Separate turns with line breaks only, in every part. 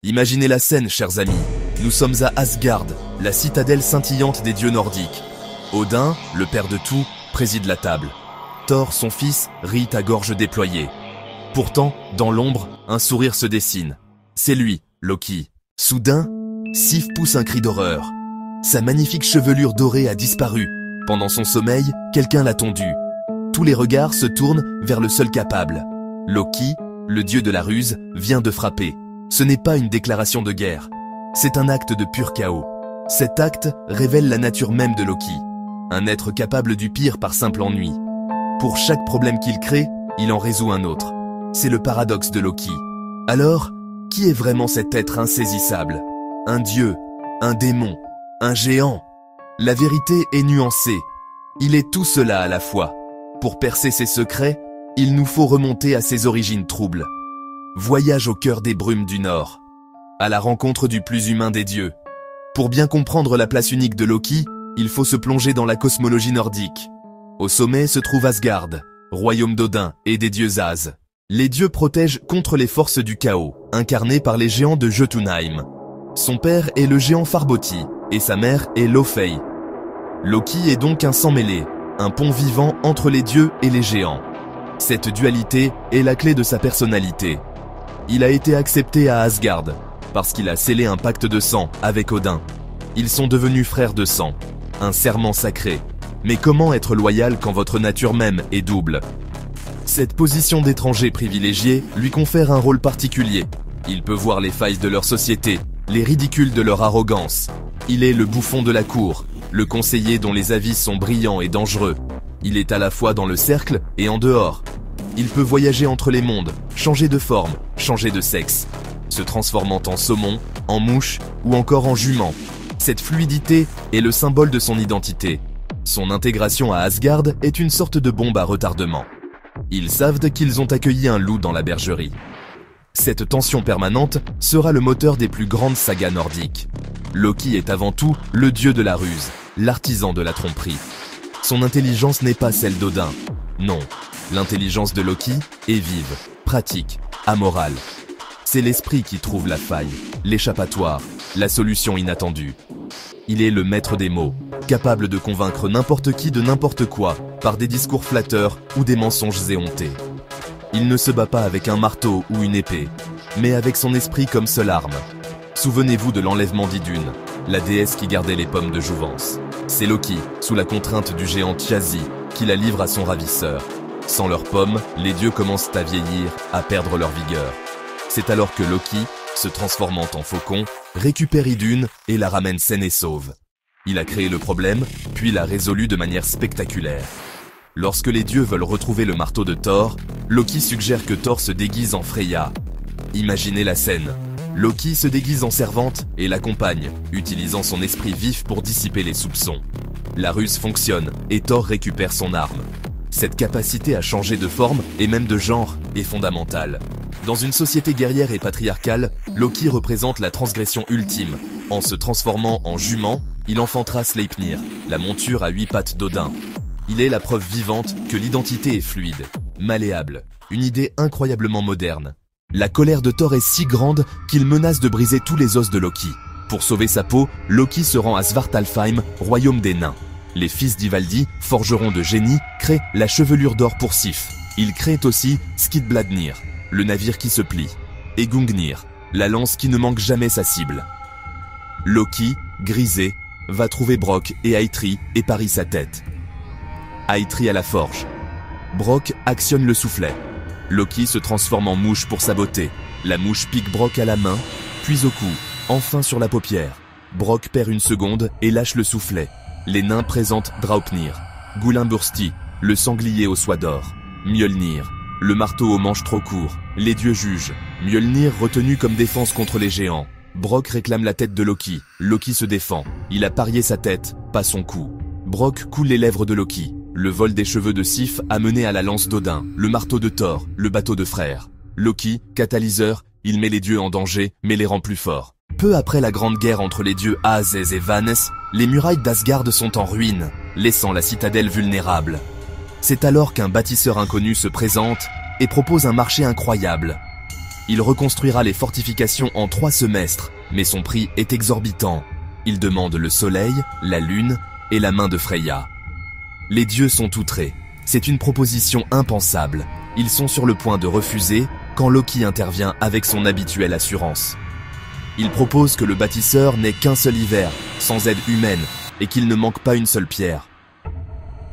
Imaginez la scène, chers amis. Nous sommes à Asgard, la citadelle scintillante des dieux nordiques. Odin, le père de tout, préside la table. Thor, son fils, rit à gorge déployée. Pourtant, dans l'ombre, un sourire se dessine. C'est lui, Loki. Soudain, Sif pousse un cri d'horreur. Sa magnifique chevelure dorée a disparu. Pendant son sommeil, quelqu'un l'a tondue. Tous les regards se tournent vers le seul capable. Loki, le dieu de la ruse, vient de frapper. Ce n'est pas une déclaration de guerre. C'est un acte de pur chaos. Cet acte révèle la nature même de Loki. Un être capable du pire par simple ennui. Pour chaque problème qu'il crée, il en résout un autre. C'est le paradoxe de Loki. Alors, qui est vraiment cet être insaisissable? Un dieu, un démon, un géant? La vérité est nuancée. Il est tout cela à la fois. Pour percer ses secrets, il nous faut remonter à ses origines troubles. Voyage au cœur des brumes du Nord, à la rencontre du plus humain des dieux. Pour bien comprendre la place unique de Loki, il faut se plonger dans la cosmologie nordique. Au sommet se trouve Asgard, royaume d'Odin et des dieux As. Les dieux protègent contre les forces du chaos, incarnées par les géants de Jotunheim. Son père est le géant Farboti, et sa mère est Laufey. Loki est donc un sang mêlé, un pont vivant entre les dieux et les géants. Cette dualité est la clé de sa personnalité. Il a été accepté à Asgard, parce qu'il a scellé un pacte de sang avec Odin. Ils sont devenus frères de sang, un serment sacré. Mais comment être loyal quand votre nature même est double? Cette position d'étranger privilégié lui confère un rôle particulier. Il peut voir les failles de leur société, les ridicules de leur arrogance. Il est le bouffon de la cour, le conseiller dont les avis sont brillants et dangereux. Il est à la fois dans le cercle et en dehors. Il peut voyager entre les mondes, changer de forme, changer de sexe, se transformant en saumon, en mouche ou encore en jument. Cette fluidité est le symbole de son identité. Son intégration à Asgard est une sorte de bombe à retardement. Ils savent qu'ils ont accueilli un loup dans la bergerie. Cette tension permanente sera le moteur des plus grandes sagas nordiques. Loki est avant tout le dieu de la ruse, l'artisan de la tromperie. Son intelligence n'est pas celle d'Odin. Non, l'intelligence de Loki est vive, pratique, amorale. C'est l'esprit qui trouve la faille, l'échappatoire, la solution inattendue. Il est le maître des mots, capable de convaincre n'importe qui de n'importe quoi par des discours flatteurs ou des mensonges éhontés. Il ne se bat pas avec un marteau ou une épée, mais avec son esprit comme seule arme. Souvenez-vous de l'enlèvement d'Idun, la déesse qui gardait les pommes de jouvence. C'est Loki, sous la contrainte du géant Thiazi, qui la livre à son ravisseur. Sans leurs pommes, les dieux commencent à vieillir, à perdre leur vigueur. C'est alors que Loki, se transformant en faucon, récupère Idun et la ramène saine et sauve. Il a créé le problème, puis l'a résolu de manière spectaculaire. Lorsque les dieux veulent retrouver le marteau de Thor, Loki suggère que Thor se déguise en Freya. Imaginez la scène. Loki se déguise en servante et l'accompagne, utilisant son esprit vif pour dissiper les soupçons. La ruse fonctionne et Thor récupère son arme. Cette capacité à changer de forme et même de genre est fondamentale. Dans une société guerrière et patriarcale, Loki représente la transgression ultime. En se transformant en jument, il enfantera Sleipnir, la monture à 8 pattes d'Odin. Il est la preuve vivante que l'identité est fluide, malléable, une idée incroyablement moderne. La colère de Thor est si grande qu'il menace de briser tous les os de Loki. Pour sauver sa peau, Loki se rend à Svartalfheim, royaume des nains. Les fils d'Ivaldi, forgerons de génie, créent la chevelure d'or pour Sif. Ils créent aussi Skidbladnir, le navire qui se plie, et Gungnir, la lance qui ne manque jamais sa cible. Loki, grisé, va trouver Brok et Eitri et parie sa tête. Eitri à la forge. Brok actionne le soufflet. Loki se transforme en mouche pour saboter. La mouche pique Brok à la main, puis au cou, enfin sur la paupière. Brok perd une seconde et lâche le soufflet. Les nains présentent Draupnir, Goulimbursti, le sanglier aux soies d'or, Mjolnir, le marteau aux manches trop courts. Les dieux jugent. Mjolnir retenu comme défense contre les géants. Brok réclame la tête de Loki. Loki se défend. Il a parié sa tête, pas son cou. Brok coule les lèvres de Loki. Le vol des cheveux de Sif a mené à la lance d'Odin, le marteau de Thor, le bateau de frère. Loki, catalyseur, il met les dieux en danger, mais les rend plus forts. Peu après la grande guerre entre les dieux Ases et Vanes, les murailles d'Asgard sont en ruine, laissant la citadelle vulnérable. C'est alors qu'un bâtisseur inconnu se présente et propose un marché incroyable. Il reconstruira les fortifications en 3 semestres, mais son prix est exorbitant. Il demande le soleil, la lune et la main de Freya. Les dieux sont outrés. C'est une proposition impensable. Ils sont sur le point de refuser quand Loki intervient avec son habituelle assurance. Il propose que le bâtisseur n'ait qu'un seul hiver, sans aide humaine, et qu'il ne manque pas une seule pierre.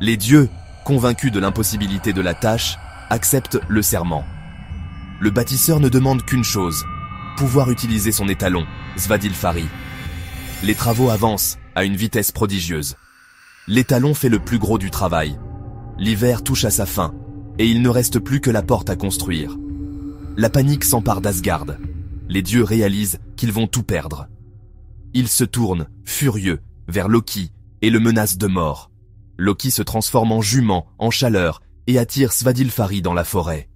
Les dieux, convaincus de l'impossibilité de la tâche, acceptent le serment. Le bâtisseur ne demande qu'une chose, pouvoir utiliser son étalon, Svadilfari. Les travaux avancent à une vitesse prodigieuse. L'étalon fait le plus gros du travail. L'hiver touche à sa fin, et il ne reste plus que la porte à construire. La panique s'empare d'Asgard. Les dieux réalisent qu'ils vont tout perdre. Ils se tournent, furieux, vers Loki et le menacent de mort. Loki se transforme en jument, en chaleur, et attire Svadilfari dans la forêt.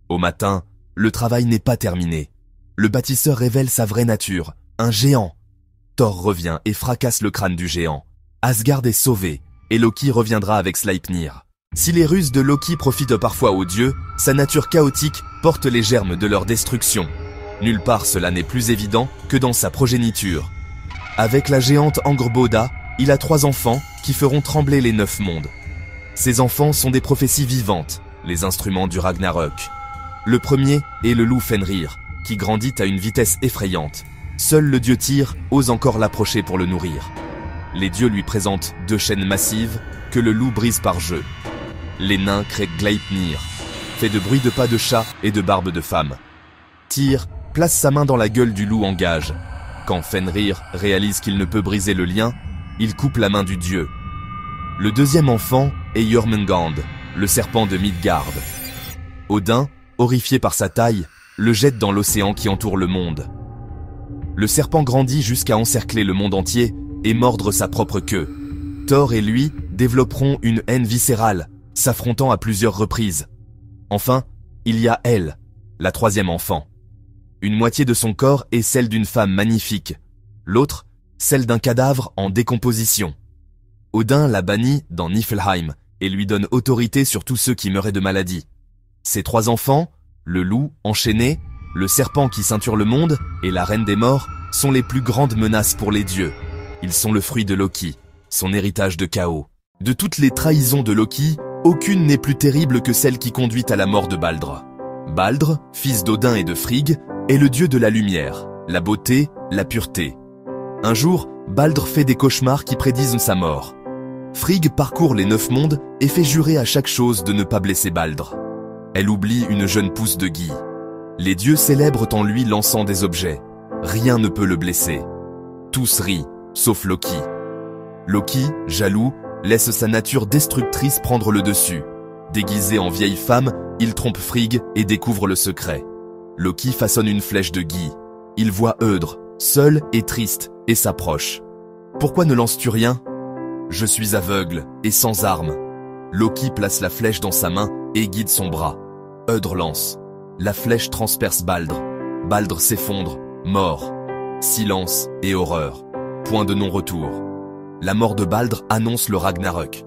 Au matin, le travail n'est pas terminé. Le bâtisseur révèle sa vraie nature, un géant. Thor revient et fracasse le crâne du géant. Asgard est sauvé, et Loki reviendra avec Sleipnir. Si les ruses de Loki profitent parfois aux dieux, sa nature chaotique porte les germes de leur destruction. Nulle part cela n'est plus évident que dans sa progéniture. Avec la géante Angrboda, il a 3 enfants qui feront trembler les 9 mondes. Ces enfants sont des prophéties vivantes, les instruments du Ragnarök. Le premier est le loup Fenrir, qui grandit à une vitesse effrayante. Seul le dieu Tyr ose encore l'approcher pour le nourrir. Les dieux lui présentent 2 chaînes massives que le loup brise par jeu. Les nains créent Gleipnir, fait de bruit de pas de chat et de barbe de femme. Tyr place sa main dans la gueule du loup en gage. Quand Fenrir réalise qu'il ne peut briser le lien, il coupe la main du dieu. Le deuxième enfant est Jormungand, le serpent de Midgard. Odin, horrifié par sa taille, le jette dans l'océan qui entoure le monde. Le serpent grandit jusqu'à encercler le monde entier et mordre sa propre queue. Thor et lui développeront une haine viscérale, s'affrontant à plusieurs reprises. Enfin, il y a elle, la 3e enfant. Une moitié de son corps est celle d'une femme magnifique, l'autre, celle d'un cadavre en décomposition. Odin la bannit dans Niflheim et lui donne autorité sur tous ceux qui meuraient de maladie. Ses 3 enfants, le loup enchaîné, le serpent qui ceinture le monde et la reine des morts, sont les plus grandes menaces pour les dieux. Ils sont le fruit de Loki, son héritage de chaos. De toutes les trahisons de Loki, aucune n'est plus terrible que celle qui conduit à la mort de Baldr. Baldr, fils d'Odin et de Frigg, est le dieu de la lumière, la beauté, la pureté. Un jour, Baldr fait des cauchemars qui prédisent sa mort. Frigg parcourt les 9 mondes et fait jurer à chaque chose de ne pas blesser Baldr. Elle oublie une jeune pousse de gui. Les dieux célèbrent en lui l'encens des objets. Rien ne peut le blesser. Tous rient, sauf Loki. Loki, jaloux, laisse sa nature destructrice prendre le dessus. Déguisé en vieille femme, il trompe Frigg et découvre le secret. Loki façonne une flèche de gui. Il voit Œdre, seul et triste, et s'approche. Pourquoi ne lances-tu rien ? Je suis aveugle et sans arme. Loki place la flèche dans sa main et guide son bras. Œdre lance. La flèche transperce Baldr. Baldr s'effondre, mort. Silence et horreur. Point de non-retour. La mort de Baldr annonce le Ragnarök.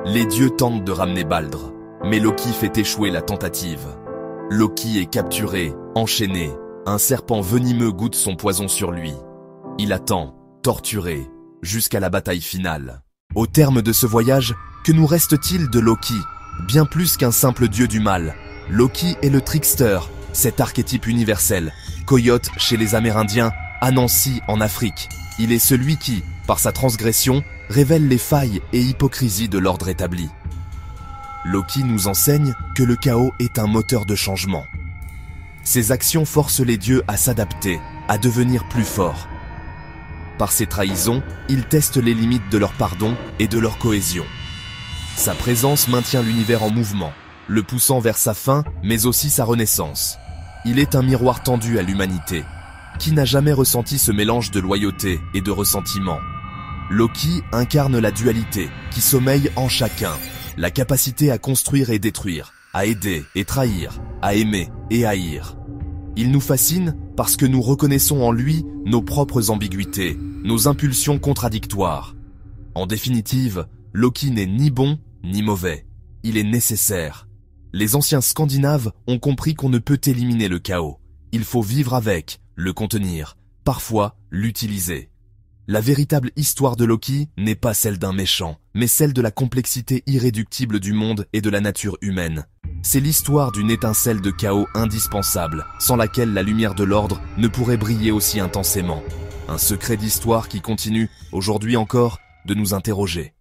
Les dieux tentent de ramener Baldr, mais Loki fait échouer la tentative. Loki est capturé, enchaîné. Un serpent venimeux goûte son poison sur lui. Il attend, torturé, jusqu'à la bataille finale. Au terme de ce voyage, que nous reste-t-il de Loki ? Bien plus qu'un simple dieu du mal. Loki est le trickster, cet archétype universel. Coyote chez les Amérindiens, Anansi en Afrique. Il est celui qui, par sa transgression, révèle les failles et hypocrisies de l'ordre établi. Loki nous enseigne que le chaos est un moteur de changement. Ses actions forcent les dieux à s'adapter, à devenir plus forts. Par ses trahisons, il teste les limites de leur pardon et de leur cohésion. Sa présence maintient l'univers en mouvement, le poussant vers sa fin, mais aussi sa renaissance. Il est un miroir tendu à l'humanité. Qui n'a jamais ressenti ce mélange de loyauté et de ressentiment ? Loki incarne la dualité qui sommeille en chacun, la capacité à construire et détruire, à aider et trahir, à aimer et haïr. Il nous fascine parce que nous reconnaissons en lui nos propres ambiguïtés, nos impulsions contradictoires. En définitive, Loki n'est ni bon ni mauvais. Il est nécessaire. Les anciens Scandinaves ont compris qu'on ne peut éliminer le chaos, Il faut vivre avec, le contenir, parfois l'utiliser. La véritable histoire de Loki n'est pas celle d'un méchant, mais celle de la complexité irréductible du monde et de la nature humaine. C'est l'histoire d'une étincelle de chaos indispensable, sans laquelle la lumière de l'ordre ne pourrait briller aussi intensément. Un secret d'histoire qui continue, aujourd'hui encore, de nous interroger.